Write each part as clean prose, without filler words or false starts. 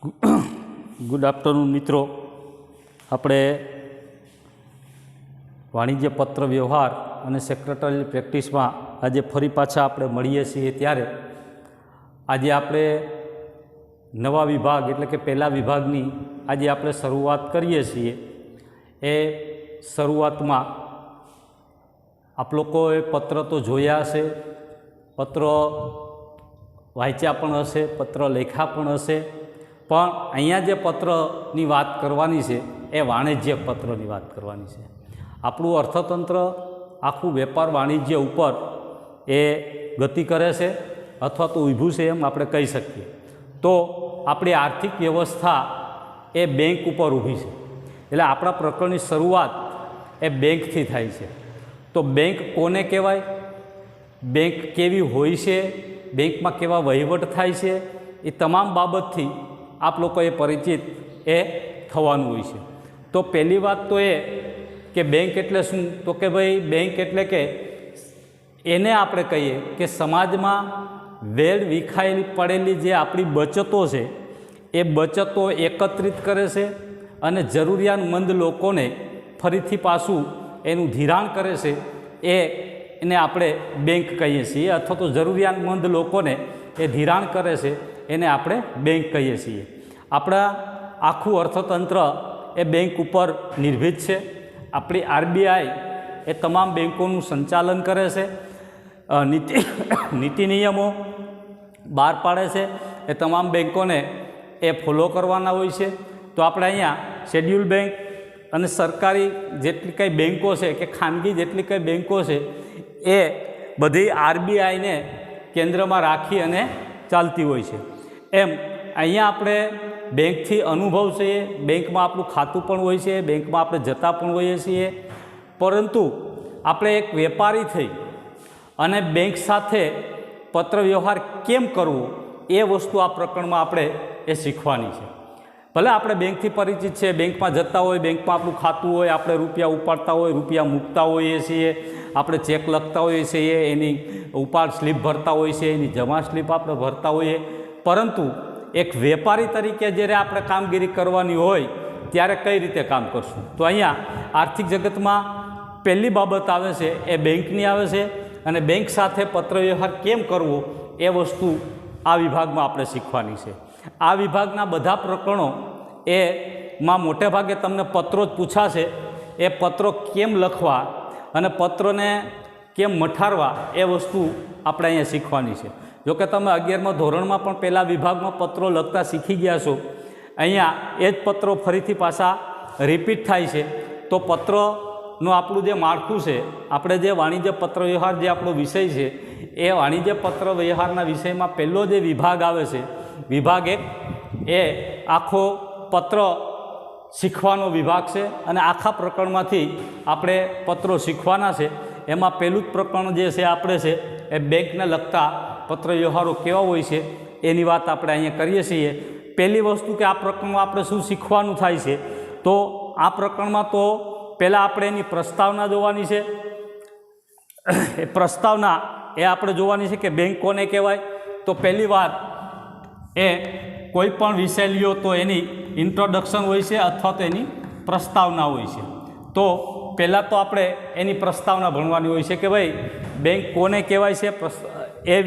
Good afternoon મિત્રો, આપણે વાણિજ્ય પત્ર વ્યવહાર અને સેક્રેટરી પ્રેક્ટિસમાં આજે ફરી પાછા આપણે મળીએ છીએ। ત્યારે આજે આપણે નવા વિભાગ એટલે કે પહેલા વિભાગની આજે આપણે શરૂઆત કરીએ છીએ। એ શરૂઆતમાં આપ લોકોએ પત્ર તો જોયા હશે, પત્ર વાંચ્યા પણ હશે, પત્ર લખ્યા પણ હશે, પણ અહીંયા જે પત્રની વાત કરવાની છે એ વાણિજ્ય પત્રની વાત કરવાની છે। આપણું અર્થતંત્ર આખું વેપાર વાણિજ્ય ઉપર એ ગતિ કરે છે અથવા તો ઊભું છે એમ આપણે કહી શકીએ। તો આપણી આર્થિક વ્યવસ્થા એ બેંક ઉપર ઊભી છે, એટલે આપણા પ્રકરણની શરૂઆત એ બેંકથી થાય છે। તો બેંક કોને કહેવાય, બેંક કેવી હોય છે, બેંકમાં કેવા વહીવટ થાય છે, એ તમામ બાબતથી આપ લોકોએ પરિચિત એ થવાનું હોય છે। તો પહેલી વાત તો એ કે બેંક એટલે શું, તો કે ભાઈ બેંક એટલે કે એને આપણે કહીએ કે સમાજમાં વેલ વિખાયેલી પડેલી જે આપણી બચતો છે એ બચતો એકત્રિત કરે છે અને જરૂરિયાતમંદ લોકોને ફરીથી પાછું એનું ધિરાણ કરે છે, એને આપણે બેંક કહીએ છીએ। અથવા તો જરૂરિયાતમંદ લોકોને એ ધિરાણ કરે છે એને આપણે બેંક કહીએ છીએ। આપણા આખું અર્થતંત્ર એ બેંક ઉપર નિર્ભિત છે। આપણી આરબીઆઈ એ તમામ બેંકોનું સંચાલન કરે છે, નીતિ નિયમો બહાર પાડે છે, એ તમામ બેંકોને એ ફોલો કરવાના હોય છે। તો આપણે અહીંયા શેડ્યુલ બેંક અને સરકારી જેટલી કંઈ બેંકો છે કે ખાનગી જેટલી કંઈ બેંકો છે એ બધી આરબીઆઈને કેન્દ્રમાં રાખી અને ચાલતી હોય છે। એમ અહીંયા આપણે બેંકથી અનુભવ છે, બેંકમાં આપણું ખાતું પણ હોય છે, બેંકમાં આપણે જતા પણ હોઈએ છીએ, પરંતુ આપણે એક વેપારી થઈ અને બેંક સાથે પત્ર વ્યવહાર કેમ કરવો એ વસ્તુ આ પ્રકરણમાં આપણે એ શીખવાની છે। ભલે આપણે બેંકથી પરિચિત છે, બેંકમાં જતા હોય, બેંકમાં આપણું ખાતું હોય, આપણે રૂપિયા ઉપાડતા હોય, રૂપિયા મૂકતા હોઈએ છીએ, આપણે ચેક લખતા હોઈએ છીએ, એની ઉપાડ સ્લીપ ભરતા હોઈએ છીએ, એની જમા સ્લીપ આપણે ભરતા હોઈએ, પરંતુ એક વેપારી તરીકે જ્યારે આપણે કામગીરી કરવાની હોય ત્યારે કઈ રીતે કામ કરશું, તો અહીંયા આર્થિક જગતમાં પહેલી બાબત આવે છે એ બેંકની આવે છે, અને બેંક સાથે પત્ર વ્યવહાર કેમ કરવો એ વસ્તુ આ વિભાગમાં આપણે શીખવાની છે। આ વિભાગના બધા પ્રકરણો એમાં મોટે ભાગે તમને પત્રો જ પૂછાશે, એ પત્રો કેમ લખવા અને પત્રને કેમ મઠારવા એ વસ્તુ આપણે અહીંયા શીખવાની છે। જોકે તમે 11મા ધોરણમાં પણ પહેલા વિભાગમાં પત્રો લખતા શીખી ગયા છો, અહીંયા એ જ પત્રો ફરીથી પાછા રિપીટ થાય છે। તો પત્રનું આપણું જે માળખું છે, આપણે જે વાણિજ્ય પત્ર વ્યવહાર જે આપણો વિષય છે એ વાણિજ્ય પત્ર વ્યવહારના વિષયમાં પહેલો જે વિભાગ આવે છે, વિભાગ 1, એ આખો પત્ર શીખવાનો વિભાગ છે અને આખા પ્રકરણમાંથી આપણે પત્રો શીખવાના છે। એમાં પહેલું જ પ્રકરણ જે છે આપણે છે એ બેંકને લગતા પત્ર વ્યવહારો કેવા હોય છે એની વાત આપણે અહીંયા કરીએ છીએ। પહેલી વસ્તુ કે આ પ્રકરણમાં આપણે શું શીખવાનું થાય છે, તો આ પ્રકરણમાં તો પહેલાં આપણે એની પ્રસ્તાવના જોવાની છે। એ પ્રસ્તાવના એ આપણે જોવાની છે કે બેંક કોને કહેવાય, તો પહેલી વાત એ કોઈ પણ વિષય લ્યો તો એની ઇન્ટ્રોડક્શન હોય છે અથવા તો એની પ્રસ્તાવના હોય છે। તો પહેલાં તો આપણે એની પ્રસ્તાવના ભણવાની હોય છે કે ભાઈ બેંક કોને કહેવાય છે, એ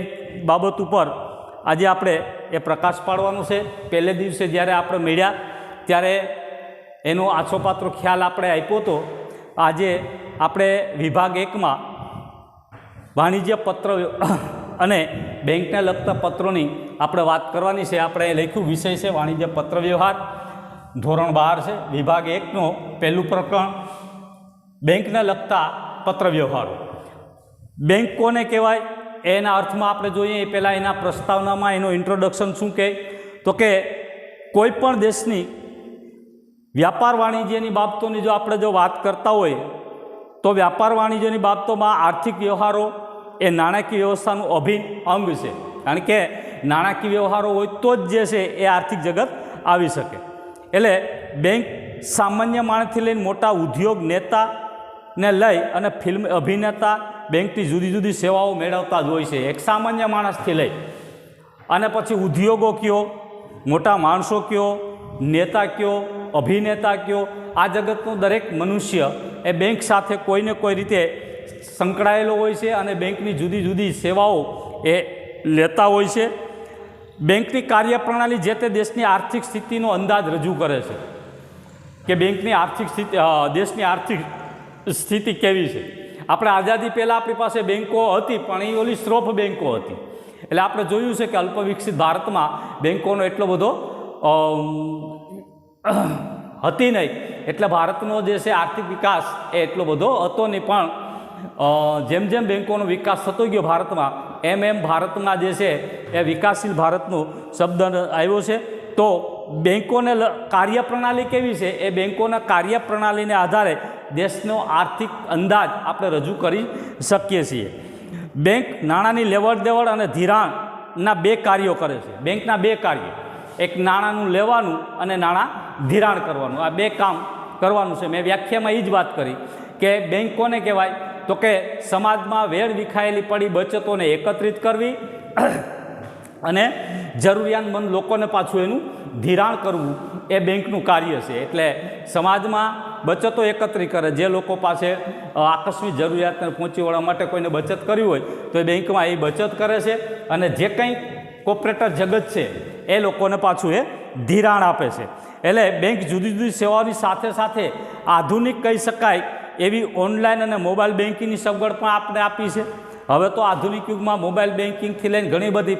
બાબત ઉપર આજે આપણે એ પ્રકાશ પાડવાનો છે। પહેલે દિવસે જ્યારે આપણે મળ્યા ત્યારે એનો આછોપાત્રો ખ્યાલ આપણે આપ્યો હતો। આજે આપણે વિભાગ 1માં વાણિજ્ય પત્ર અને બેંકને લગતા પત્રોની આપણે વાત કરવાની છે। આપણે એ લખ્યું વિષય છે વાણિજ્ય પત્ર વ્યવહાર, ધોરણ 12 છે, વિભાગ 1નો પહેલું પ્રકરણ બેંકને લગતા પત્ર વ્યવહારો। બેંક કોને કહેવાય એના અર્થમાં આપણે જોઈએ એ પહેલાં એના પ્રસ્તાવનામાં એનો ઇન્ટ્રોડક્શન શું કહે, તો કે કોઈ પણ દેશની વ્યાપાર વાણિજ્યની બાબતોની જો આપણે જો વાત કરતા હોઈએ તો વ્યાપાર વાણિજ્યની બાબતોમાં આર્થિક વ્યવહારો એ નાણાકીય વ્યવસ્થાનું અભિન્ન અંગ છે, કારણ કે નાણાકીય વ્યવહારો હોય તો જ જે છે એ આર્થિક જગત આવી શકે। એટલે બેંક સામાન્ય માણસથી લઈને મોટા ઉદ્યોગ નેતાને લઈ અને ફિલ્મ અભિનેતા બેંકની જુદી જુદી સેવાઓ મેળવતા જ હોય છે, એક સામાન્ય માણસથી લઈ અને પછી ઉદ્યોગો કયો મોટા માણસો કયો, નેતા કયો, અભિનેતા કયો, આ જગતનો દરેક મનુષ્ય એ બેંક સાથે કોઈને કોઈ રીતે સંકળાયેલો હોય છે અને બેંકની જુદી જુદી સેવાઓ એ લેતા હોય છે. બેંકની કાર્યપ્રણાલી જે તે દેશની આર્થિક સ્થિતિનો અંદાજ રજૂ કરે છે કે બેંકની આર્થિક સ્થિતિ, દેશની આર્થિક સ્થિતિ કેવી છે. આપણે આઝાદી પહેલાં આપણી પાસે બેંકો હતી, પણ એ ઓલી સ્રોફ બેંકો હતી. એટલે આપણે જોયું છે કે અલ્પવિકસિત ભારતમાં બેંકોનો એટલો બધો હતી નહીં, એટલે ભારતનો જે છે આર્થિક વિકાસ એ એટલો બધો હતો નહીં. પણ જેમ જેમ બેંકોનો વિકાસ થતો ગયો ભારતમાં, એમ એમ ભારતમાં જે છે એ વિકાસશીલ ભારતનો શબ્દ આવ્યો છે. તો બેંકોને કાર્યપ્રણાલી કેવી છે, એ બેંકોના કાર્યપ્રણાલીને આધારે દેશનો આર્થિક અંદાજ આપણે રજૂ કરી શકીએ છીએ. બેંક નાણાંની લેવડ દેવડ અને ધિરાણના બે કાર્યો કરે છે. બેંકના બે કાર્યો, એક નાણાંનું લેવાનું અને નાણાં ધિરાણ કરવાનું, આ બે કામ કરવાનું છે. મેં વ્યાખ્યામાં એ જ વાત કરી કે બેંક કોને કહેવાય, તો કે સમાજમાં વેર વિખાયેલી પડી બચતોને એકત્રિત કરવી અને જરૂરિયાતમંદ લોકોને પાછું એનું ધિરાણ કરવું, એ બેંકનું કાર્ય છે. એટલે સમાજમાં બચતો એકત્રિત કરે, જે લોકો પાસે આકસ્મિક જરૂરિયાતને પહોંચી વળવા માટે કોઈને બચત કરવી હોય તો એ બેંકમાં એ બચત કરે છે, અને જે કંઈ કોર્પોરેટર જગત છે એ લોકોને પાછું એ ધિરાણ આપે છે. એટલે બેંક જુદી જુદી સેવાઓની સાથે સાથે આધુનિક કહી શકાય એવી ઓનલાઈન અને મોબાઈલ બેન્કિંગની સગવડ પણ આપણે આપી છે. હવે તો આધુનિક યુગમાં મોબાઈલ બેન્કિંગથી લઈને ઘણી બધી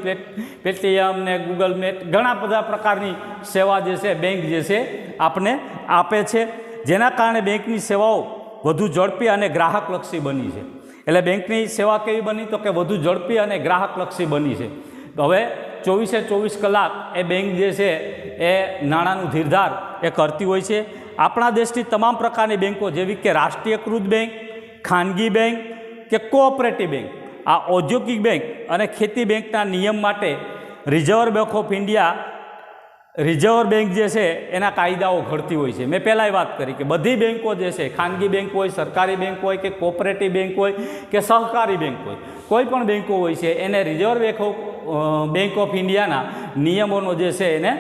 પેટીએમ ને ગૂગલ મેટ ઘણા બધા પ્રકારની સેવા જે છે બેંક જે છે આપને આપે છે, જેના કારણે બેંકની સેવાઓ વધુ ઝડપી અને ગ્રાહકલક્ષી બની છે. એટલે બેંકની સેવા કેવી બની, તો કે વધુ ઝડપી અને ગ્રાહકલક્ષી બની છે. તો હવે 24/24 કલાક એ બેંક જે છે એ નાણાંનું ધીરધાર એ કરતી હોય છે. આપણા દેશની તમામ પ્રકારની બેંકો જેવી કે રાષ્ટ્રીયકૃત બેંક, ખાનગી બેંક કે કોઓપરેટિવ બેંક, આ ઔદ્યોગિક બેંક અને ખેતી બેંકના નિયમ માટે reserve bank of India, reserve bank જે છે એના કાયદાઓ ઘડતી હોય છે. મેં પહેલાંય વાત કરી કે બધી બેંકો જે છે, ખાનગી બેંક હોય, સરકારી બેંક હોય કે કોઓપરેટિવ બેંક હોય કે સહકારી બેંક હોય, કોઈ પણ બેંકો હોય છે એને રિઝર્વ બેંક ઓફ ઇન્ડિયાના નિયમોનો જે છે એને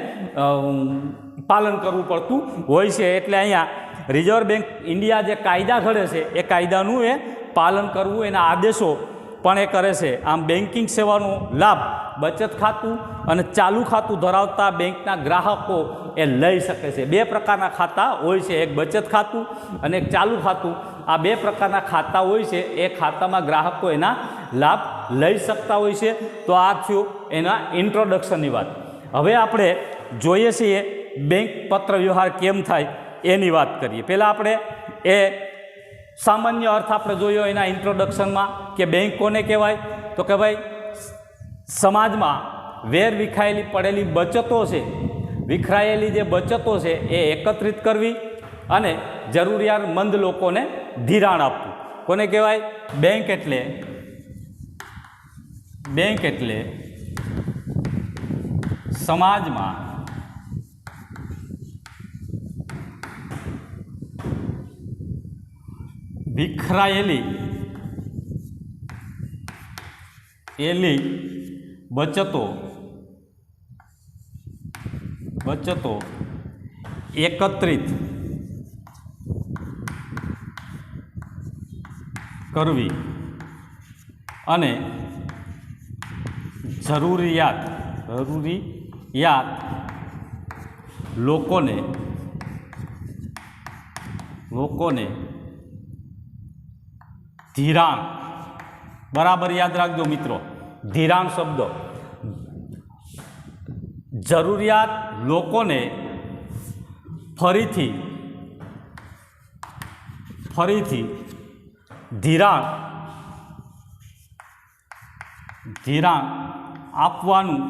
પાલન કરવું પડતું હોય છે. એટલે અહીંયા રિઝર્વ બેંક ઇન્ડિયા જે કાયદા ઘડે છે એ કાયદાનું એ પાલન કરવું, એના આદેશો પણ એ કરે છે. આમ બેન્કિંગ સેવાનો લાભ બચત ખાતું અને ચાલુ ખાતું ધરાવતા બેંકના ગ્રાહકો એ લઈ શકે છે. બે પ્રકારના ખાતા હોય છે, એક બચત ખાતું અને એક ચાલુ ખાતું. આ બે પ્રકારના ખાતા હોય છે, એ ખાતામાં ગ્રાહકો એના લાભ લઈ શકતા હોય છે. તો આ થયું એના ઇન્ટ્રોડક્શનની વાત. હવે આપણે જોઈએ છીએ બેંક પત્ર વ્યવહાર કેમ થાય એની વાત કરીએ. પહેલાં આપણે એ સામાન્ય અર્થ આપણે જોયો એના ઇન્ટ્રોડક્શનમાં કે બેંક કોને કહેવાય, તો કે ભાઈ સમાજમાં વેર વિખાયેલી પડેલી બચતો છે, વિખરાયેલી જે બચતો છે એ એકત્રિત કરવી અને જરૂરિયાતમંદ લોકોને ધિરાણ આપવું. કોને કહેવાય? બેંક એટલે સમાજમાં વિખરાયેલી બચતો એકત્રિત કરવી અને જરૂરિયાત લોકોને ધિરાણ. બરાબર યાદ રાખજો મિત્રો, ધિરાણ શબ્દ. જરૂરિયાત લોકોને ફરીથી ધિરાણ આપવાનું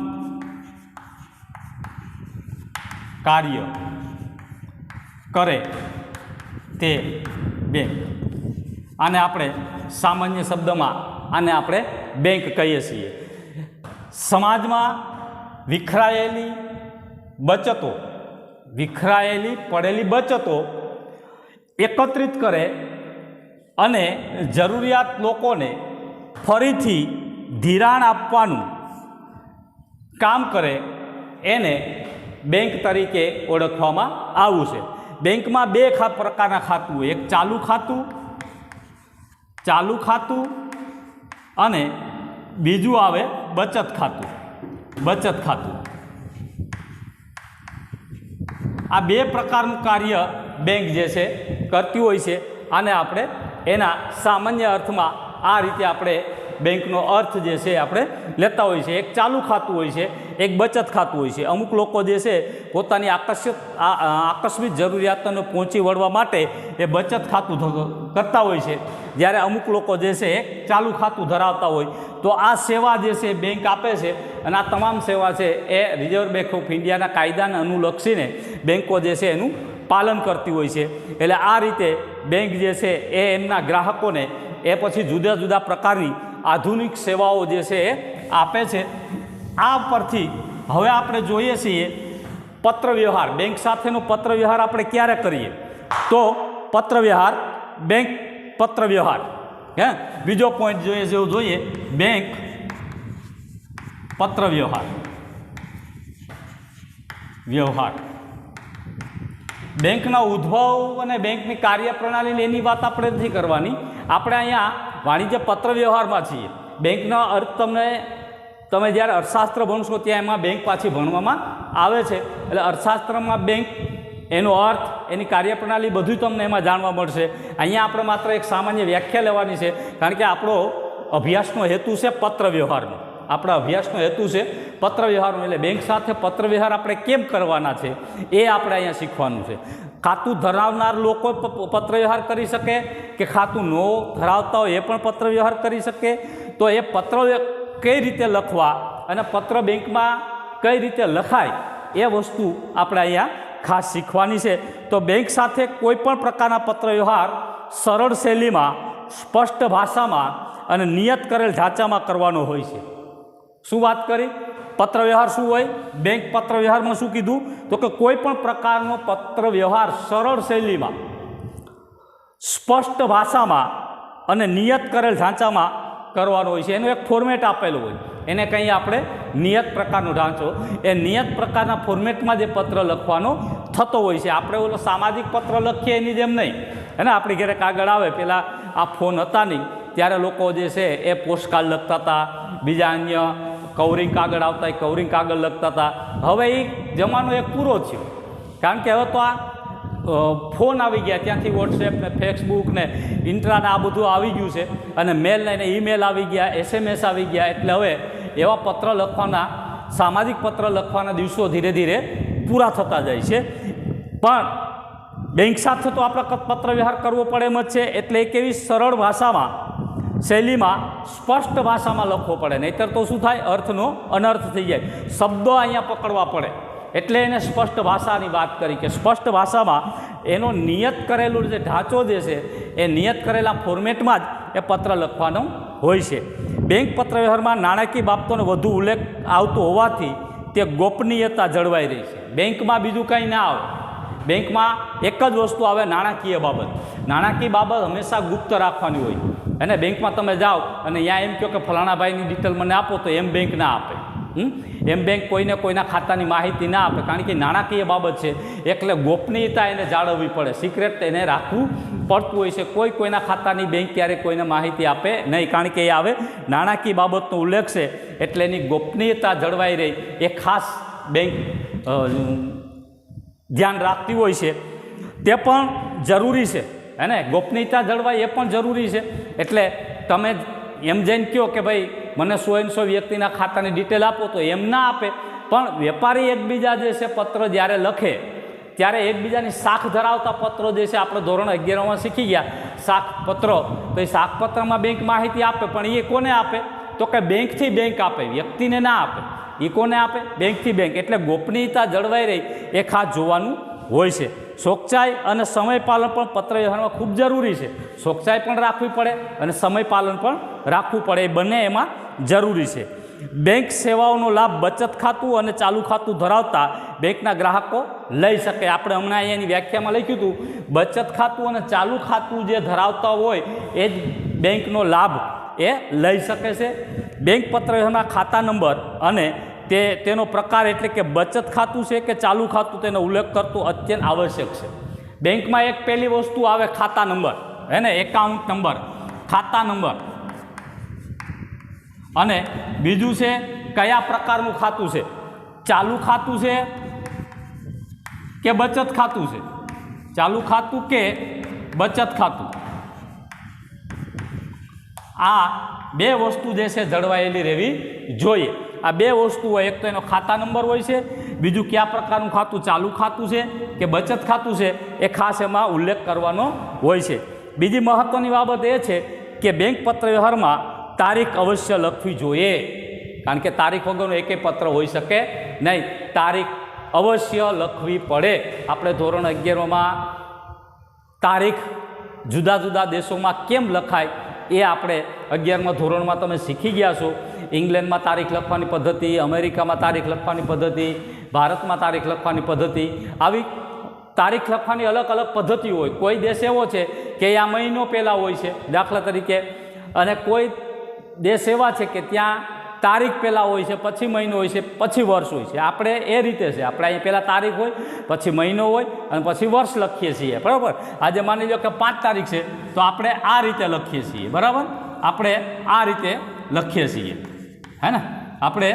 કાર્ય કરે તે બેંક. આને આપણે સામાન્ય શબ્દમાં આને આપણે બેંક કહીએ છીએ. સમાજમાં વિખરાયેલી પડેલી બચતો એકત્રિત કરે અને જરૂરિયાત લોકોને ફરીથી ધિરાણ આપવાનું કામ કરે એને બેંક તરીકે ઓળખવામાં આવ્યું છે. બેંકમાં બે પ્રકારના ખાતું હોય, એક ચાલુ ખાતું અને બીજું આવે બચત ખાતું. આ બે પ્રકારનું કાર્ય બેંક જે છે કરતી હોય છે, અને આપણે એના સામાન્ય અર્થમાં આ રીતે આપણે બેંકનો અર્થ જે છે આપણે લેતા હોય છે. એક ચાલુ ખાતું હોય છે, એક બચત ખાતું હોય છે. અમુક લોકો જે છે પોતાની આકસ્મિક જરૂરિયાતોને પહોંચી વળવા માટે એ બચત ખાતું કરતા હોય છે, જ્યારે અમુક લોકો જે છે એ ચાલુ ખાતું ધરાવતા હોય. તો આ સેવા જે છે બેંક આપે છે, અને આ તમામ સેવા છે એ રિઝર્વ બેંક ઓફ ઇન્ડિયાના કાયદાને અનુલક્ષીને બેંકો જે છે એનું પાલન કરતી હોય છે. એટલે આ રીતે બેંક જે છે એ એમના ગ્રાહકોને એ પછી જુદા જુદા પ્રકારની આધુનિક સેવાઓ જે છે એ આપે છે. આ પરથી હવે આપણે જોઈએ છીએ પત્ર વ્યવહાર. બેંક સાથેનો પત્ર વ્યવહાર આપણે ક્યારે કરીએ? તો પત્ર વ્યવહાર, બેંક પત્ર વ્યવહાર. બીજો પોઈન્ટ જોઈએ બેંક પત્ર વ્યવહાર. બેંકના ઉદ્ભવ અને બેંકની કાર્યપ્રણાલી એની વાત આપણે નથી કરવાની. આપણે અહીંયા વાણિજ્ય પત્ર વ્યવહારમાં છીએ. બેંકનો અર્થ તમે જ્યારે અર્થશાસ્ત્ર ભણશો ત્યાં એમાં બેંક પાછી ભણવામાં આવે છે. એટલે અર્થશાસ્ત્રમાં બેંક, એનો અર્થ, એની કાર્યપ્રણાલી બધું તમને એમાં જાણવા મળશે. અહીંયા આપણે માત્ર એક સામાન્ય વ્યાખ્યા લેવાની છે, કારણ કે આપણો અભ્યાસનો હેતુ છે પત્ર વ્યવહારનો. આપણા અભ્યાસનો હેતુ છે પત્ર વ્યવહારનો. એટલે બેંક સાથે પત્ર વ્યવહાર આપણે કેમ કરવાના છે એ આપણે અહીંયા શીખવાનું છે. ખાતું ધરાવનાર લોકો પત્ર વ્યવહાર કરી શકે કે ખાતું ન ધરાવતા હોય એ પણ પત્ર વ્યવહાર કરી શકે. તો એ પત્ર કઈ રીતે લખવા અને પત્ર બેંકમાં કઈ રીતે લખાય એ વસ્તુ આપણે અહીંયા ખાસ શીખવાની છે. તો બેંક સાથે કોઈ પણ પ્રકારના પત્ર વ્યવહાર સરળ શૈલીમાં, સ્પષ્ટ ભાષામાં અને નિયત કરેલ ઢાંચામાં કરવાનો હોય છે. શું વાત કરી? પત્ર વ્યવહાર શું હોય? બેંક પત્ર વ્યવહારમાં શું કીધું? તો કે કોઈ પણ પ્રકારનો પત્ર વ્યવહાર સરળ શૈલીમાં, સ્પષ્ટ ભાષામાં અને નિયત કરેલ ઢાંચામાં કરવાનો હોય છે. એનું એક ફોર્મેટ આપેલું હોય, એને કંઈ આપણે નિયત પ્રકારનો ઢાંચો, એ નિયત પ્રકારના ફોર્મેટમાં જે પત્ર લખવાનો થતો હોય છે. આપણે ઓલો સામાજિક પત્ર લખીએ એની જેમ નહીં. અને આપણી ઘરે કાગળ આવે, પહેલાં આ ફોન હતા નહીં ત્યારે લોકો જે છે એ પોસ્ટકાર્ડ લખતા હતા, બીજા અન્ય કવરિંગ કાગળ આવતા એ કવરિંગ કાગળ લખતા હતા. હવે એ જમાનો એક પૂરો થયો, કારણ કે હવે તો આ ફોન આવી ગયા, ત્યાંથી વોટ્સએપ ને ફેસબુક ને ઇન્ટ્રા ને આ બધું આવી ગયું છે, અને મેલ ને ઈમેલ આવી ગયા, SMS આવી ગયા. એટલે હવે એવા પત્ર લખવાના, સામાજિક પત્ર લખવાના દિવસો ધીરે ધીરે પૂરા થતા જાય છે. પણ બેંક સાથે તો આપણે પત્ર વ્યવહાર કરવો પડે એમ જ છે. એટલે એક એવી સરળ ભાષામાં, શૈલીમાં, સ્પષ્ટ ભાષામાં લખવો પડે, નહીંતર તો શું થાય? અર્થનો અનર્થ થઈ જાય. શબ્દો અહીંયા પકડવા પડે. એટલે એને સ્પષ્ટ ભાષાની વાત કરી કે સ્પષ્ટ ભાષામાં એનો નિયત કરેલું જે ઢાંચો જે છે એ નિયત કરેલા ફોર્મેટમાં જ એ પત્ર લખવાનો હોય છે. બેંક પત્ર વ્યવહારમાં નાણાકીય બાબતોનો વધુ ઉલ્લેખ આવતો હોવાથી તે ગોપનીયતા જળવાઈ રહી છે. બેંકમાં બીજું કંઈ ના આવે. બેંકમાં એક જ વસ્તુ આવે, નાણાકીય બાબત. નાણાકીય બાબત હંમેશા ગુપ્ત રાખવાની હોય. અને બેંકમાં તમે જાઓ અને ત્યાં એમ કહો કે ફલાણા ભાઈની ડિટેલ મને આપો, તો એમ બેંક ના આપે. એમ બેંક કોઈને કોઈના ખાતાની માહિતી ના આપે, કારણ કે નાણાકીય બાબત છે. એટલે ગોપનીયતા એને જાળવવી પડે, સિક્રેટ એને રાખવું પડતું હોય છે. કોઈના ખાતાની બેંક ક્યારેય કોઈને માહિતી આપે નહીં, કારણ કે એ આવે નાણાકીય બાબતનો ઉલ્લેખ છે, એટલે એની ગોપનીયતા જળવાઈ રહી એ ખાસ બેંક ધ્યાન રાખતી હોય છે. તે પણ જરૂરી છે, હે ને? ગોપનીયતા જળવાય એ પણ જરૂરી છે. એટલે તમે એમ જઈને કહો કે ભાઈ મને 100 વ્યક્તિના ખાતાની ડિટેલ આપો, તો એમ ના આપે. પણ વેપારી એકબીજા જે છે પત્ર જ્યારે લખે ત્યારે એકબીજાની શાખ ધરાવતા પત્રો જે છે, આપણે ધોરણ 11માં શીખી ગયા શાખ પત્રો. તો એ શાખ પત્રમાં બેંક માહિતી આપે, પણ એ કોને આપે? તો કે બેંકથી બેંક આપે, વ્યક્તિને ના આપે. એ કોને આપે? બેંકથી બેંક. એટલે ગોપનીયતા જળવાઈ રહી એ ખાસ જોવાનું હોય છે. ચોકસાઈ અને સમયપાલન પણ પત્ર વ્યવહારમાં ખૂબ જરૂરી છે. ચોકસાઈ પણ રાખવી પડે અને સમયપાલન પણ રાખવું પડે, એ બંને એમાં જરૂરી છે. બેંક સેવાઓનો લાભ બચત ખાતું અને ચાલુ ખાતું ધરાવતા બેંકના ગ્રાહકો લઈ શકે. આપણે હમણાં અહીંયાની વ્યાખ્યામાં લખ્યું હતું, બચત ખાતું અને ચાલુ ખાતું જે ધરાવતા હોય એ જ બેંકનો લાભ એ લઈ શકે છે. બેંક પત્ર વ્યવહારના ખાતા નંબર અને તેનો પ્રકાર એટલે કે બચત ખાતું છે કે ચાલુ ખાતું તેનો ઉલ્લેખ કરતું અત્યંત આવશ્યક છે. બેંકમાં એક પહેલી વસ્તુ આવે ખાતા નંબર, હે ને, એકાઉન્ટ નંબર, ખાતા નંબર, અને બીજું છે કયા પ્રકારનું ખાતું છે, ચાલુ ખાતું છે કે બચત ખાતું છે, ચાલુ ખાતું કે બચત ખાતું. આ બે વસ્તુ જે છે જળવાયેલી રહેવી જોઈએ. આ બે વસ્તુ હોય, એક તો એનો ખાતા નંબર હોય છે, બીજું કયા પ્રકારનું ખાતું, ચાલુ ખાતું છે કે બચત ખાતું છે, એ ખાસ એમાં ઉલ્લેખ કરવાનો હોય છે. બીજી મહત્ત્વની બાબત એ છે કે બેંક પત્ર વ્યવહારમાં તારીખ અવશ્ય લખવી જોઈએ, કારણ કે તારીખ વગરનો એકેય પત્ર હોઈ શકે નહીં. તારીખ અવશ્ય લખવી પડે. આપણે ધોરણ 11માં તારીખ જુદા જુદા દેશોમાં કેમ લખાય એ આપણે 11મા ધોરણમાં તમે શીખી ગયા છો. ઇંગ્લેન્ડમાં તારીખ લખવાની પદ્ધતિ, અમેરિકામાં તારીખ લખવાની પદ્ધતિ, ભારતમાં તારીખ લખવાની પદ્ધતિ, આવી તારીખ લખવાની અલગ અલગ પદ્ધતિ હોય. કોઈ દેશ એવો છે કે આ મહિનો પહેલાં હોય છે દાખલા તરીકે, અને કોઈ દેશ એવા છે કે ત્યાં તારીખ પહેલાં હોય છે, પછી મહિનો હોય છે, પછી વર્ષ હોય છે. આપણે એ રીતે છે, આપણે અહીં પહેલાં તારીખ હોય, પછી મહિનો હોય અને પછી વર્ષ લખીએ છીએ, બરાબર. આજે માની લો કે 5 તારીખ છે તો આપણે આ રીતે લખીએ છીએ, બરાબર. આપણે આ રીતે લખીએ છીએ, હે ને, આપણે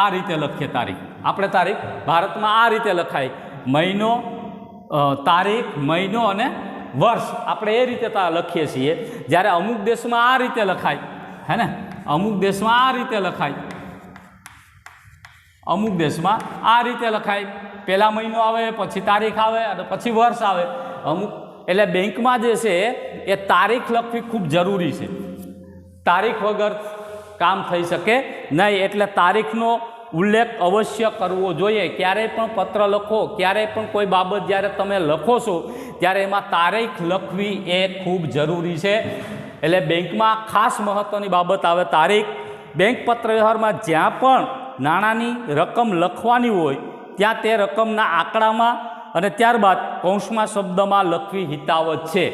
આ રીતે લખીએ તારીખ. આપણે તારીખ ભારતમાં આ રીતે લખાય, મહિનો, તારીખ, મહિનો અને વર્ષ, આપણે એ રીતે લખીએ છીએ. જ્યારે અમુક દેશમાં આ રીતે લખાય, હે ને, અમુક દેશમાં આ રીતે લખાય, અમુક દેશમાં આ રીતે લખાય. પહેલા મહિનો આવે, પછી તારીખ આવે અને પછી વર્ષ આવે અમુક. એટલે બેંકમાં જે છે એ તારીખ લખવી ખૂબ જરૂરી છે. તારીખ વગર કામ થઈ શકે નહીં. એટલે તારીખનો ઉલ્લેખ અવશ્ય કરવો જોઈએ. ક્યારેય પણ પત્ર લખો, ક્યારેય પણ કોઈ બાબત જ્યારે તમે લખો છો ત્યારે એમાં તારીખ લખવી એ ખૂબ જરૂરી છે. એટલે બેંકમાં ખાસ મહત્ત્વની બાબત આવે તારીખ. બેંક પત્ર વ્યવહારમાં જ્યાં પણ નાણાંની રકમ લખવાની હોય ત્યાં તે રકમના આંકડામાં અને ત્યારબાદ કૌંસમાં શબ્દમાં લખવી હિતાવત છે.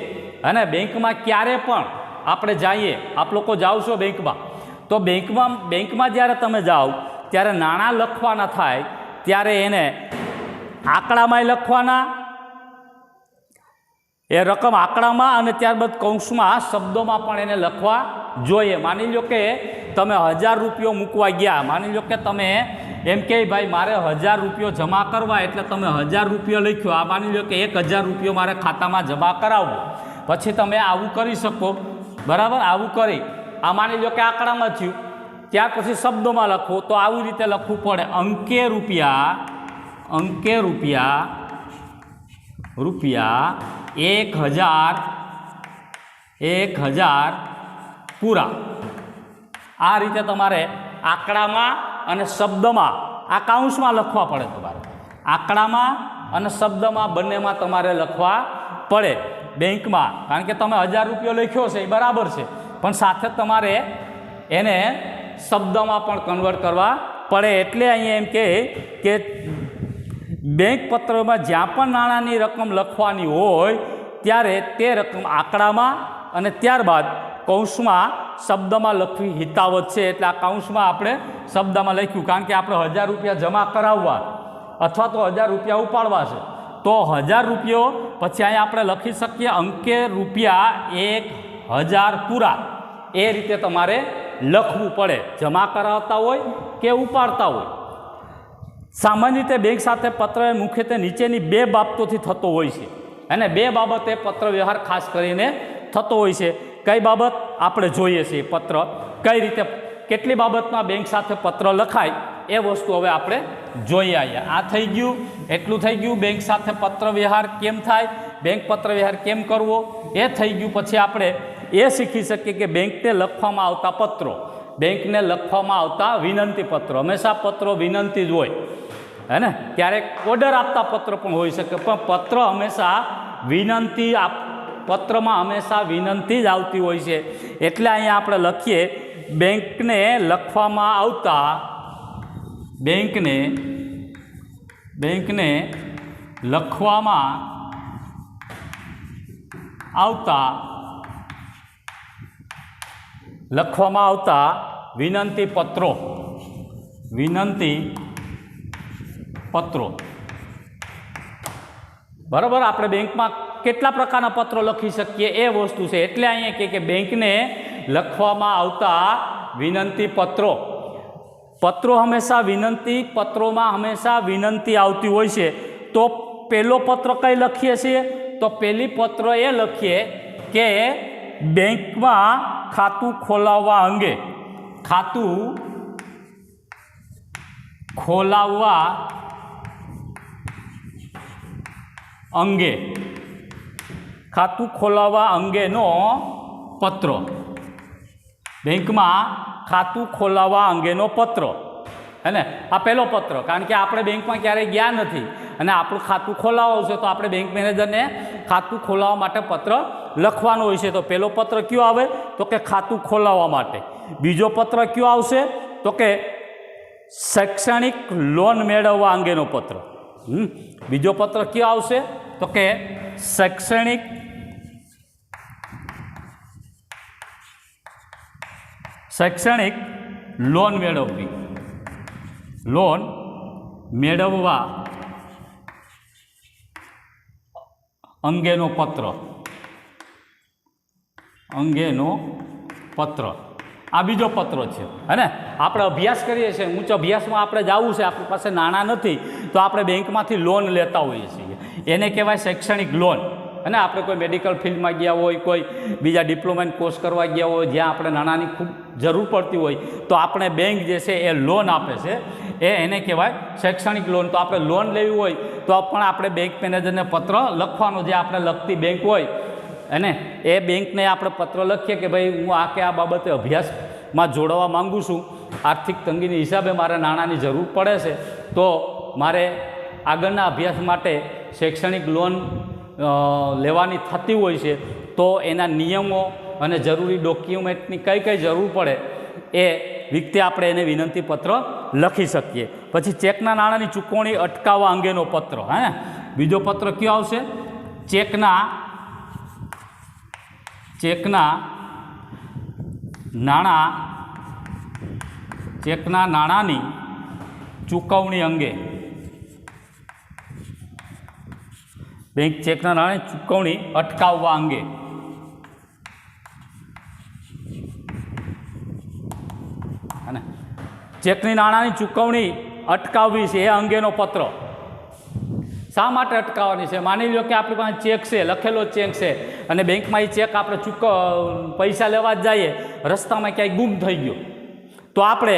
અને બેંકમાં ક્યારે પણ આપણે જઈએ, આપ લોકો જાઓ છો બેંકમાં, તો બેંકમાં જ્યારે તમે જાઓ ત્યારે નાણાં લખવાના થાય ત્યારે એને આંકડામાંય લખવાના, એ રકમ આંકડામાં અને ત્યારબાદ કૌંસમાં શબ્દોમાં પણ એને લખવા જોઈએ. માની લો કે તમે 1000 રૂપિયો મૂકવા ગયા, માની લો કે તમે એમ કે ભાઈ મારે 1000 રૂપિયો જમા કરવા, એટલે તમે 1000 રૂપિયો લખ્યો. આ માની લો કે 1000 રૂપિયો મારે ખાતામાં જમા કરાવવો, પછી તમે આવું કરી શકો, બરાબર. આવું કરી આ માની લો કે આંકડામાં થયું, ત્યાર પછી શબ્દોમાં લખો તો આવી રીતે લખવું પડે, અંકે રૂપિયા 1000 પૂરા. આ રીતે તમારે આંકડામાં અને શબ્દમાં, આ કૌંસમાં લખવા પડે તમારે. આંકડામાં અને શબ્દમાં બંનેમાં તમારે લખવા પડે બેંકમાં. કારણ કે તમે 1000 રૂપિયો લખ્યો છે એ બરાબર છે, પણ સાથે તમારે એને શબ્દમાં પણ કન્વર્ટ કરવા પડે. એટલે અહીંયા એમ કે બેંક પત્રમાં જ્યાં પણ નાણાંની રકમ લખવાની હોય ત્યારે તે રકમ આંકડામાં અને ત્યારબાદ કૌંસમાં શબ્દમાં લખવી હિતાવત છે. એટલે આ કૌંસમાં આપણે શબ્દમાં લખ્યું, કારણ કે આપણે 1000 રૂપિયા જમા કરાવવા અથવા તો 1000 રૂપિયા ઉપાડવા છે, તો 1000 રૂપિયો પછી અહીંયા આપણે લખી શકીએ અંકે રૂપિયા 1000 પૂરા. એ રીતે તમારે લખવું પડે, જમા કરાવતા હોય કે ઉપાડતા હોય. સામાન્ય રીતે બેંક સાથે પત્ર મુખ્યત્વે નીચેની 2 બાબતોથી થતો હોય છે, અને 2 બાબતે પત્ર વ્યવહાર ખાસ કરીને થતો હોય છે. કઈ બાબત આપણે જોઈએ છીએ, પત્ર કઈ રીતે, કેટલી બાબતમાં બેંક સાથે પત્ર લખાય એ વસ્તુ હવે આપણે જોઈએ. અહીંયા આ થઈ ગયું, એટલું થઈ ગયું. બેંક સાથે પત્ર વ્યવહાર કેમ થાય, બેંક પત્ર વ્યવહાર કેમ કરવો એ થઈ ગયું. પછી આપણે એ શીખી શકીએ કે બેંકને લખવામાં આવતા પત્રો, બેંકને લખવામાં આવતા વિનંતી પત્રો, હંમેશા પત્રો વિનંતી જ હોય, હે ને. ક્યારેક ઓર્ડર આપતા પત્ર પણ હોઈ શકે, પણ પત્ર હંમેશા વિનંતી, પત્રમાં હંમેશા વિનંતી જ આવતી હોય છે. એટલે અહીંયા આપણે લખીએ બેંકને લખવામાં આવતા, બેંકને લખવામાં આવતા વિનંતી પત્રો, વિનંતી પત્રો. બરાબર, આપણે બેંકમાં કેટલા પ્રકારના પત્રો લખી શકીએ એ વસ્તુ છે. એટલે અહીંયા કહે કે બેંકને લખવામાં આવતા વિનંતી પત્રો. પત્રો હંમેશા વિનંતી પત્રોમાં હંમેશા વિનંતી આવતી હોય છે. તો પહેલો પત્ર કઈ લખીએ છીએ? તો પહેલી પત્ર એ લખીએ કે બેંકમાં ખાતું ખોલાવવા અંગે. ખાતું ખોલાવવા અંગે, ખાતું ખોલાવવા અંગેનો પત્ર. બેંકમાં ખાતું ખોલાવવા અંગેનો પત્ર, હે ને? આ પહેલો પત્ર, કારણ કે આપણે બેંકમાં ક્યારેય ગયા નથી અને આપણું ખાતું ખોલાવવું છે તો આપણે બેંક મેનેજરને ખાતું ખોલાવવા માટે પત્ર લખવાનો હોય છે. તો પહેલો પત્ર કયો આવે? તો કે ખાતું ખોલાવવા માટે. બીજો પત્ર કયો આવશે? તો કે શૈક્ષણિક લોન મેળવવા અંગેનો પત્ર. બીજો પત્ર કયો આવશે? તો કે શૈક્ષણિક લોન મેળવવી, લોન મેળવવા અંગેનો પત્ર, આ બીજો પત્ર છે, હે ને? આપણે અભ્યાસ કરીએ છીએ, ઉચ્ચ અભ્યાસમાં આપણે જવું છે, આપણી પાસે નાણાં નથી તો આપણે બેંકમાંથી લોન લેતા હોઈએ છીએ, એને કહેવાય શૈક્ષણિક લોન. અને આપણે કોઈ મેડિકલ ફિલ્ડમાં ગયા હોય, કોઈ બીજા ડિપ્લોમાનો કોર્સ કરવા ગયા હોય, જ્યાં આપણે નાણાંની ખૂબ જરૂર પડતી હોય તો આપણે બેંક જે છે એ લોન આપે છે, એને કહેવાય શૈક્ષણિક લોન. તો આપણે લોન લેવી હોય તો પણ આપણે બેંક મેનેજરને પત્ર લખવાનો, જે આપણે લખતી બેંક હોય અને એ બેંકને આપણે પત્ર લખીએ કે ભાઈ હું આ બાબતે અભ્યાસમાં જોડાવા માગું છું, આર્થિક તંગીની હિસાબે મારે નાણાંની જરૂર પડે છે, તો મારે આગળના અભ્યાસ માટે શૈક્ષણિક લોન લેવાની થતી હોય છે. તો એના નિયમો અને જરૂરી ડોક્યુમેન્ટની કઈ કઈ જરૂર પડે એ વિગતે આપણે એને વિનંતી પત્ર લખી શકીએ. પછી ચેકના નાણાંની ચૂકવણી અટકાવવા અંગેનો પત્ર, હે ને? બીજો પત્ર કયો આવશે? ચેકના નાણાંની ચૂકવણી અંગે. બેંક ચેકના નાણાંની ચૂકવણી અટકાવવા અંગે. અને ચેકની નાણાંની ચૂકવણી અટકાવવી છે એ અંગેનો પત્ર. શા માટે અટકાવવાની છે? માની લો કે આપણી પાસે ચેક છે, લખેલો ચેક છે, અને બેંકમાં એ ચેક આપણે પૈસા લેવા જ જઈએ, રસ્તામાં ક્યાંય ગુમ થઈ ગયો, તો આપણે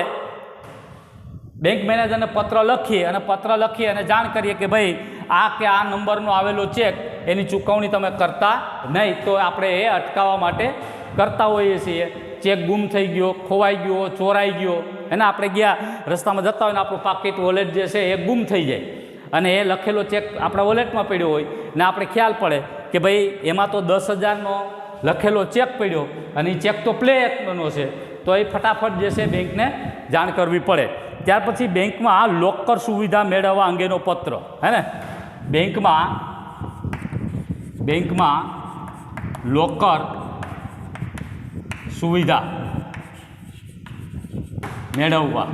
બેંક મેનેજરને પત્ર લખીએ અને જાણ કરીએ કે ભાઈ આ નંબરનો આવેલો ચેક એની ચૂકવણી તમે કરતા નહીં. તો આપણે એ અટકાવવા માટે કરતા હોઈએ છીએ. ચેક ગુમ થઈ ગયો, ખોવાઈ ગયો, ચોરાઈ ગયો, એને આપણે ગયા રસ્તામાં જતા હોય ને આપણું પાકીટ વોલેટ જે છે એ ગુમ થઈ જાય અને એ લખેલો ચેક આપણા વોલેટમાં પડ્યો હોય ને આપણે ખ્યાલ પડે કે ભાઈ એમાં તો 10,000નો લખેલો ચેક પડ્યો અને એ ચેક તો પ્લે એક્ટનો છે, તો એ ફટાફટ જે છે બેંકને જાણ કરવી પડે. ત્યાર પછી બેંકમાં લોકર સુવિધા મેળવવા અંગેનો પત્ર, હે ને? બેંકમાં લોકર સુવિધા મેળવવા,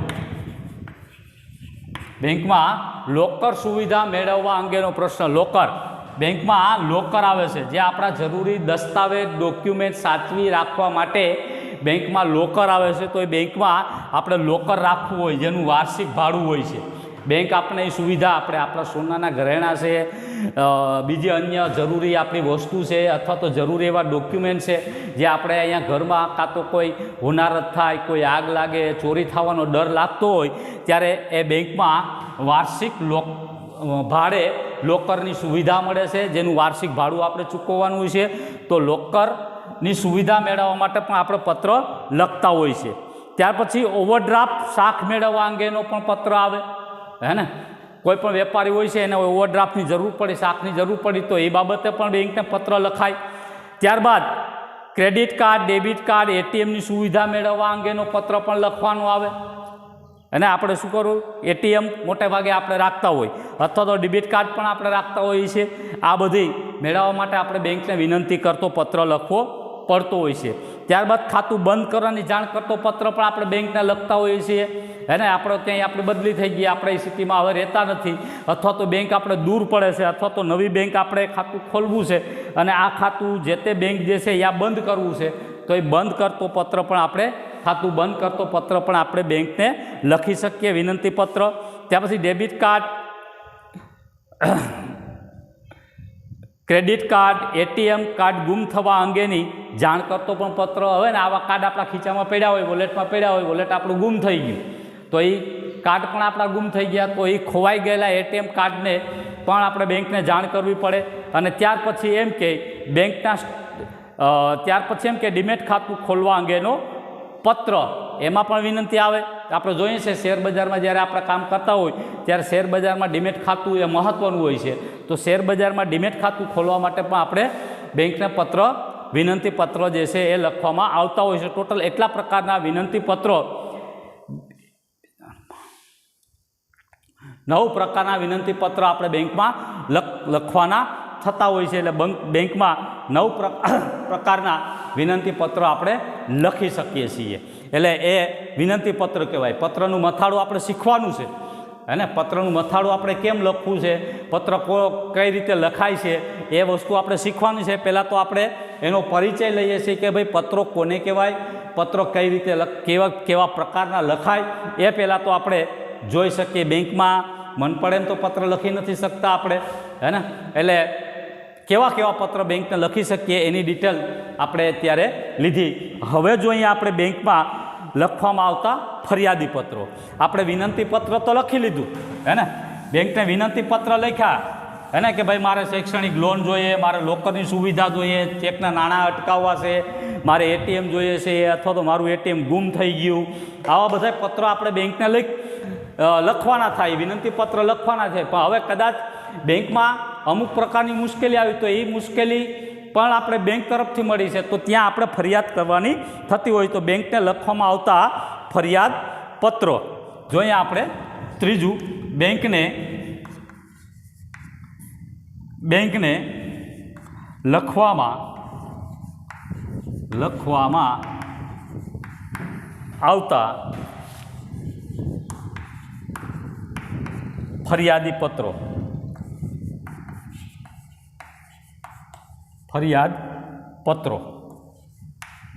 બેંકમાં લોકર સુવિધા મેળવવા અંગેનો પ્રશ્ન. લોકર, બેંકમાં લોકર આવે છે, જે આપણા જરૂરી દસ્તાવેજ ડોક્યુમેન્ટ સાચવી રાખવા માટે બેંકમાં લોકર આવે છે. તો એ બેંકમાં આપણે લોકર રાખવું હોય જેનું વાર્ષિક ભાડું હોય છે. બેંક આપણે એ સુવિધા, આપણે આપણા સોનાના ઘરેણાં છે, બીજી અન્ય જરૂરી આપણી વસ્તુ છે, અથવા તો જરૂરી એવા ડોક્યુમેન્ટ છે જે આપણે અહીંયા ઘરમાં કાં તો કોઈ હોનારત થાય, કોઈ આગ લાગે, ચોરી થવાનો ડર લાગતો હોય ત્યારે એ બેંકમાં વાર્ષિક ભાડે લોકરની સુવિધા મળે છે, જેનું વાર્ષિક ભાડું આપણે ચૂકવવાનું હોય છે. તો લોકરની સુવિધા મેળવવા માટે પણ આપણે પત્ર લખતા હોય છે. ત્યાર પછી ઓવરડ્રાફ્ટ શાખ મેળવવા અંગેનો પણ પત્ર આવે, હે ને? કોઈ પણ વેપારી હોય છે એને ઓવરડ્રાફ્ટની જરૂર પડી, શાખની જરૂર પડી, તો એ બાબતે પણ બેંકને પત્ર લખાય. ત્યારબાદ ક્રેડિટ કાર્ડ, ડેબિટ કાર્ડ, એટીએમની સુવિધા મેળવવા અંગેનો પત્ર પણ લખવાનો આવે. અને આપણે શું કરવું? એટીએમ મોટે ભાગે આપણે રાખતા હોય, અથવા તો ડેબિટ કાર્ડ પણ આપણે રાખતા હોઈએ છીએ. આ બધી મેળવવા માટે આપણે બેંકને વિનંતી કરતો પત્ર લખવો પડતો હોય છે. ત્યારબાદ ખાતું બંધ કરવાની જાણ કરતો પત્ર પણ આપણે બેંકને લખતા હોઈએ છીએ. એને આપણે ક્યાંય આપણે બદલી થઈ ગઈ, આપણે એ સિટીમાં હવે રહેતા નથી, અથવા તો બેંક આપણે દૂર પડે છે, અથવા તો નવી બેંક આપણે ખાતું ખોલવું છે અને આ ખાતું જે તે બેંક જે છે ત્યાં બંધ કરવું છે, તો એ બંધ કરતો પત્ર પણ આપણે ખાતું બંધ કરતો પત્ર પણ આપણે બેંકને લખી શકીએ, વિનંતી પત્ર. ત્યાર પછી debit card, credit card, ATM card ગુમ થવા અંગેની જાણ કરતો પણ પત્ર. હવે ને આવા કાર્ડ આપણા ખીચામાં પડ્યા હોય, વોલેટમાં પડ્યા હોય, વોલેટ આપણું ગુમ થઈ ગયું, તો એ કાર્ડ પણ આપણા ગુમ થઈ ગયા, તો એ ખોવાઈ ગયેલા એટીએમ કાર્ડને પણ આપણે બેંકને જાણ કરવી પડે. અને ત્યાર પછી એમ કે બેંકના ડીમેટ ખાતું ખોલવા અંગેનો પત્ર, એમાં પણ વિનંતી આવે. આપણે જોઈએ છે શેર બજારમાં જ્યારે આપણે કામ કરતા હોય ત્યારે શેર બજારમાં ડીમેટ ખાતું એ મહત્ત્વનું હોય છે, તો શેર બજારમાં ડીમેટ ખાતું ખોલવા માટે પણ આપણે બેંકને પત્ર, વિનંતી પત્ર જે છે એ લખવામાં આવતા હોય છે. ટોટલ એટલા પ્રકારના વિનંતી પત્રો, 9 પ્રકારના વિનંતી પત્ર આપણે બેંકમાં લખવાના થતા હોય છે. એટલે બેંકમાં 9 પ્રકારના વિનંતી પત્ર આપણે લખી શકીએ છીએ. એટલે એ વિનંતી પત્ર કહેવાય. પત્રનું મથાળું આપણે શીખવાનું છે, હે, પત્રનું મથાળું આપણે કેમ લખવું છે, પત્ર કઈ રીતે લખાય છે, એ વસ્તુ આપણે શીખવાનું છે. પહેલાં તો આપણે એનો પરિચય લઈએ છીએ કે ભાઈ પત્રો કોને કહેવાય, પત્રો કઈ રીતે કેવા પ્રકારના લખાય, એ પહેલાં તો આપણે જોઈ શકીએ. બેંકમાં મન પડે એમ તો પત્ર લખી નથી શકતા આપણે, હે ને. એટલે કેવા પત્ર બેંકને લખી શકીએ એની ડિટેલ આપણે અત્યારે લીધી. હવે જો અહીંયા આપણે બેંકમાં લખવામાં આવતા ફરિયાદી પત્રો, આપણે વિનંતી પત્ર તો લખી લીધું, હે ને, બેંકને વિનંતી પત્ર લખ્યા, હે ને, કે ભાઈ મારે શૈક્ષણિક લોન જોઈએ, મારે લોકરની સુવિધા જોઈએ, ચેકના નાણાં અટકાવવા છે, મારે એટીએમ જોઈએ છે, અથવા તો મારું એટીએમ ગુમ થઈ ગયું, આવા બધા પત્રો આપણે બેંકને લખવાના થાય, વિનંતી પત્ર લખવાના છે. પણ હવે કદાચ બેંકમાં અમુક પ્રકારની મુશ્કેલી આવી તો એ મુશ્કેલી પણ આપણે બેંક તરફથી મળી છે, તો ત્યાં આપણે ફરિયાદ કરવાની થતી હોય, તો બેંકને લખવામાં આવતા ફરિયાદ પત્રો. જો અહીંયા આપણે ત્રીજું, બેંકને લખવામાં આવતા ફરિયાદી પત્રો, ફરિયાદ પત્રો.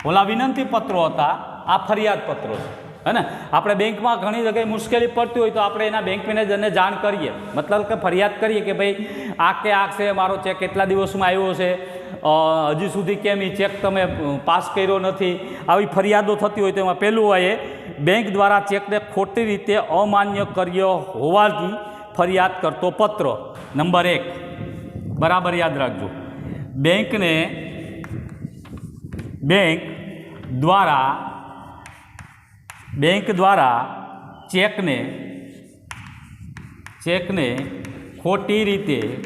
ઓલા વિનંતી પત્રો હતા, આ ફરિયાદ પત્રો છે, હે ને. આપણે બેંકમાં ઘણી જગ્યાએ મુશ્કેલી પડતી હોય તો આપણે એના બેંક મેનેજરને જાણ કરીએ, મતલબ કે ફરિયાદ કરીએ કે ભાઈ આ છે, મારો ચેક કેટલા દિવસમાં આવ્યો છે, હજી સુધી કેમ એ ચેક તમે પાસ કર્યો નથી, આવી ફરિયાદો થતી હોય તો એમાં પહેલું હોય બેંક દ્વારા ચેકને ખોટી રીતે અમાન્ય કર્યો હોવાની ફરિયાદ કરતો પત્ર. નંબર 1 બરાબર યાદ રાખજો, બેંક દ્વારા ચેકને ખોટી રીતે અમાન્ય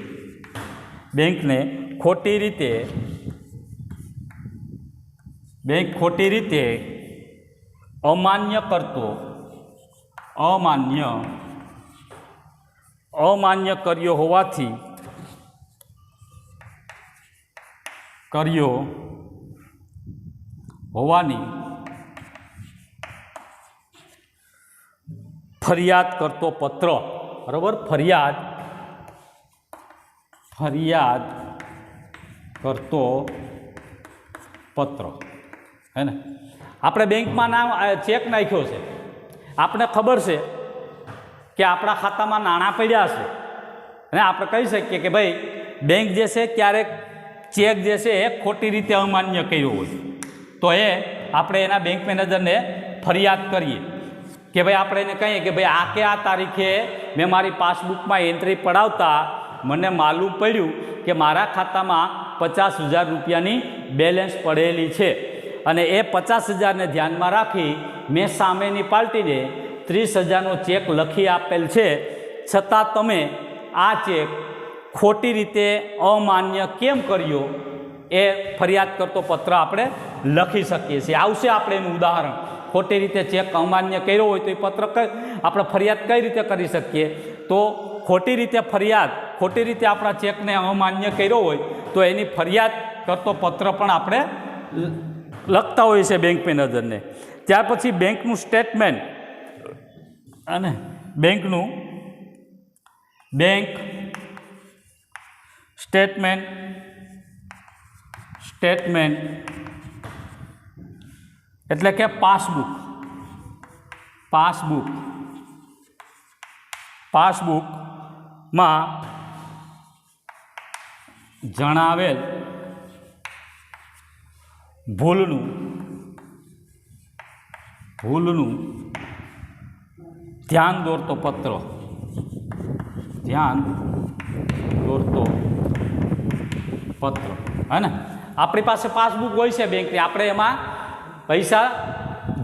કર્યો હોવાની ફરિયાદ કરતો પત્ર. બરાબર, ફરિયાદ કરતો પત્ર, હે ને. આપણે બેંકમાં ચેક નાખ્યો છે, આપણે ખબર છે કે આપણા ખાતામાં નાણાં પડ્યા છે, અને આપણે કહી શકીએ કે ભાઈ બેંક જે છે ક્યારેક ચેક જે છે એ ખોટી રીતે અમાન્ય કર્યો હોય, તો એ આપણે એના બેંક મેનેજરને ફરિયાદ કરીએ કે ભાઈ આપણે એને કહીએ કે ભાઈ આ તારીખે મેં મારી પાસબુકમાં એન્ટ્રી પડાવતા મને માલુમ પડ્યું કે મારા ખાતામાં 50,000 રૂપિયાની બેલેન્સ પડેલી છે, અને એ 50,000ને ધ્યાનમાં રાખી મેં સામેની પાર્ટીને 30,000નો ચેક લખી આપેલ છે, છતાં તમે આ ચેક ખોટી રીતે અમાન્ય કેમ કર્યો, એ ફરિયાદ કરતો પત્ર આપણે લખી શકીએ છીએ. આવશે આપણે એનું ઉદાહરણ, ખોટી રીતે ચેક અમાન્ય કર્યો હોય તો એ પત્ર આપણે ફરિયાદ કઈ રીતે કરી શકીએ. તો ખોટી રીતે આપણા ચેકને અમાન્ય કર્યો હોય તો એની ફરિયાદ કરતો પત્ર પણ આપણે લખતા હોઈએ છીએ બેંક મેનેજરને. ત્યાર પછી બેંકનું સ્ટેટમેન્ટ, અને બેંકનું બેંક સ્ટેટમેન્ટ એટલે કે પાસબુકમાં જણાવેલ ભૂલનું ધ્યાન દોરતો પત્ર હે ને આપણી પાસે પાસબુક હોય છે બેંકની, આપણે એમાં પૈસા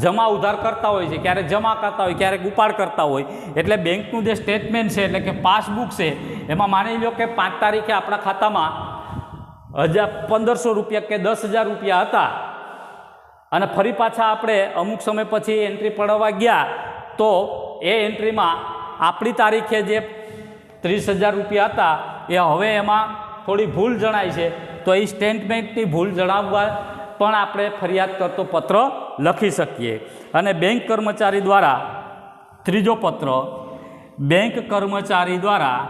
જમા ઉધાર કરતા હોય છે, ક્યારેક જમા કરતા હોય, ક્યારેક ઉપાડ કરતા હોય, એટલે બેંકનું જે સ્ટેટમેન્ટ છે એટલે કે પાસબુક છે એમાં માની લો કે 5 તારીખે આપણા ખાતામાં 1500 રૂપિયા કે 10,000 રૂપિયા હતા અને ફરી પાછા આપણે અમુક સમય પછી એન્ટ્રી પડાવવા ગયા તો એ એન્ટ્રીમાં આપણી તારીખે જે 30,000 રૂપિયા હતા એ હવે એમાં થોડી ભૂલ જણાય છે, તો એ સ્ટેટમેન્ટની ભૂલ જણાવવા પણ આપણે ફરિયાદ કરતો પત્ર લખી શકીએ. અને બેંક કર્મચારી દ્વારા ત્રીજો પત્ર, બેંક કર્મચારી દ્વારા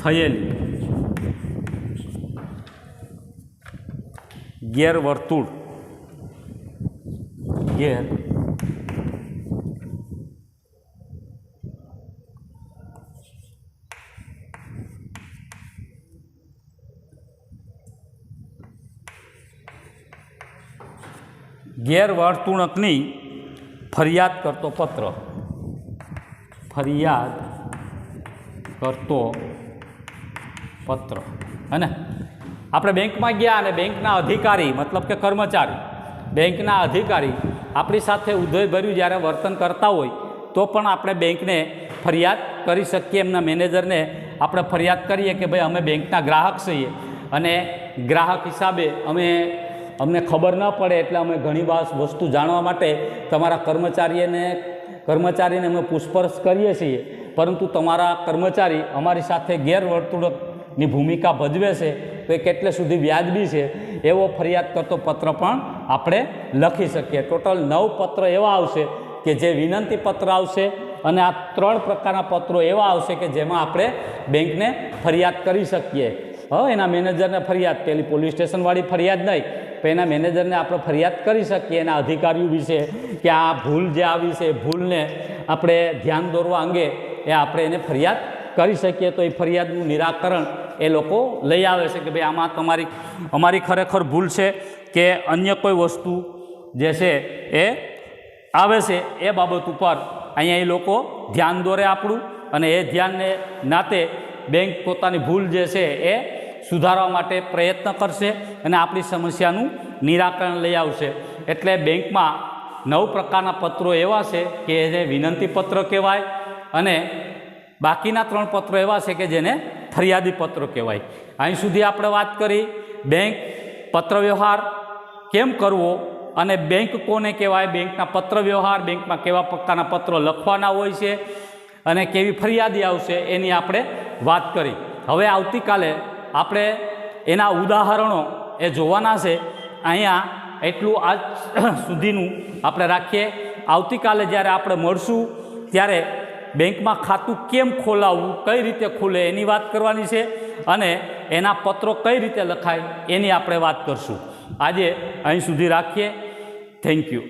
થયેલી ગેરવર્તુળ ગેરવર્તણૂકની ફરિયાદ કરતો પત્ર અને આપણે બેંકમાં ગયા અને બેંકના અધિકારી મતલબ કે કર્મચારી, બેંકના અધિકારી આપણી સાથે ઉધઈભર્યું જ્યારે વર્તન કરતા હોય તો પણ આપણે બેંકને ફરિયાદ કરી શકીએ. એમના મેનેજરને આપણે ફરિયાદ કરીએ કે ભાઈ અમે બેંકના ગ્રાહક છીએ અને ગ્રાહક હિસાબે અમને ખબર ન પડે એટલે અમે ઘણી વસ્તુ જાણવા માટે તમારા કર્મચારીને અમે પૂછપરછ કરીએ છીએ, પરંતુ તમારા કર્મચારી અમારી સાથે ગેરવર્તણૂકની ભૂમિકા ભજવે છે તો એ કેટલે સુધી વ્યાજબી છે એવો ફરિયાદ કરતો પત્ર પણ આપણે લખી શકીએ. ટોટલ 9 પત્ર એવા આવશે કે જે વિનંતી પત્ર આવશે અને આ 3 પ્રકારના પત્રો એવા આવશે કે જેમાં આપણે બેંકને ફરિયાદ કરી શકીએ. એના મેનેજરને ફરિયાદ, પેલી પોલીસ સ્ટેશનવાળી ફરિયાદ નહીં, તો એના મેનેજરને આપણે ફરિયાદ કરી શકીએ એના અધિકારીઓ વિશે કે આ ભૂલ જે આવી છે એ ભૂલને આપણે ધ્યાન દોરવા અંગે એ આપણે એને ફરિયાદ કરી શકીએ. તો એ ફરિયાદનું નિરાકરણ એ લોકો લઈ આવે છે કે ભાઈ આમાં અમારી ખરેખર ભૂલ છે કે અન્ય કોઈ વસ્તુ જે છે એ આવે છે એ બાબત ઉપર અહીંયા એ લોકો ધ્યાન દોરે આપણું, અને એ ધ્યાનને નાતે બેંક પોતાની ભૂલ જે છે એ સુધારવા માટે પ્રયત્ન કરશે અને આપણી સમસ્યાનું નિરાકરણ લઈ આવશે. એટલે બેંકમાં 9 પ્રકારના પત્રો એવા છે કે એને વિનંતી પત્ર કહેવાય અને બાકીના 3 પત્રો એવા છે કે જેને ફરિયાદી પત્રો કહેવાય. અહીં સુધી આપણે વાત કરી બેંક પત્ર વ્યવહાર કેમ કરવો અને બેંક કોને કહેવાય, બેંકના પત્ર વ્યવહાર, બેંકમાં કેવા પ્રકારના પત્રો લખવાના હોય છે અને કેવી ફરિયાદી આવશે એની આપણે વાત કરી. હવે આવતીકાલે આપણે એના ઉદાહરણો એ જોવાના છે. અહીંયા એટલું આજ સુધીનું આપણે રાખીએ. આવતીકાલે જ્યારે આપણે મળશું ત્યારે બેંકમાં ખાતું કેમ ખોલાવવું, કઈ રીતે ખુલે એની વાત કરવાની છે અને એના પત્રો કઈ રીતે લખાય એની આપણે વાત કરશું. આજે અહીં સુધી રાખીએ. Thank you.